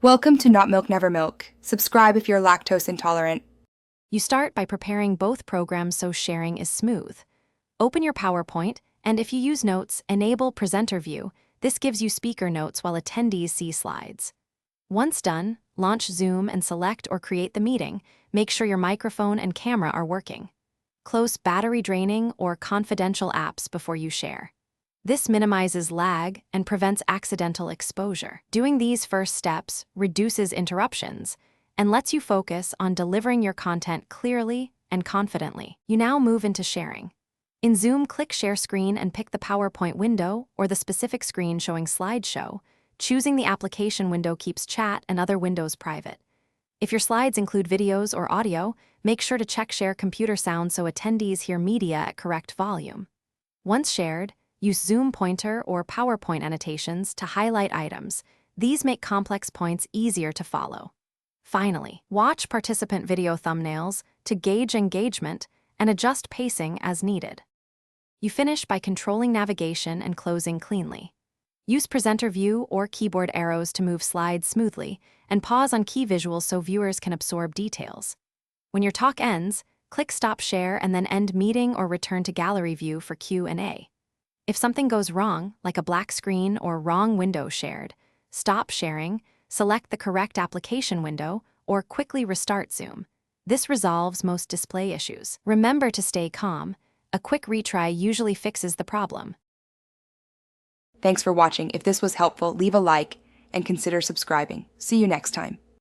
Welcome to Not Milk Never Milk. Subscribe if you're lactose intolerant. You start by preparing both programs so sharing is smooth. Open your PowerPoint, and if you use Notes, enable Presenter View. This gives you speaker notes while attendees see slides. Once done, launch Zoom and select or create the meeting. Make sure your microphone and camera are working. Close battery draining or confidential apps before you share. This minimizes lag and prevents accidental exposure. Doing these first steps reduces interruptions and lets you focus on delivering your content clearly and confidently. You now move into sharing. In Zoom, click Share Screen and pick the PowerPoint window or the specific screen showing slideshow. Choosing the application window keeps chat and other windows private. If your slides include videos or audio, make sure to check Share Computer Sound so attendees hear media at correct volume. Once shared, use Zoom pointer or PowerPoint annotations to highlight items. These make complex points easier to follow. Finally, watch participant video thumbnails to gauge engagement and adjust pacing as needed. You finish by controlling navigation and closing cleanly. Use presenter view or keyboard arrows to move slides smoothly, and pause on key visuals so viewers can absorb details. When your talk ends, click Stop Share and then End Meeting or return to Gallery View for Q&A. If something goes wrong, like a black screen or wrong window shared, stop sharing, select the correct application window, or quickly restart Zoom. This resolves most display issues. Remember to stay calm. A quick retry usually fixes the problem. Thanks for watching. If this was helpful, leave a like and consider subscribing. See you next time.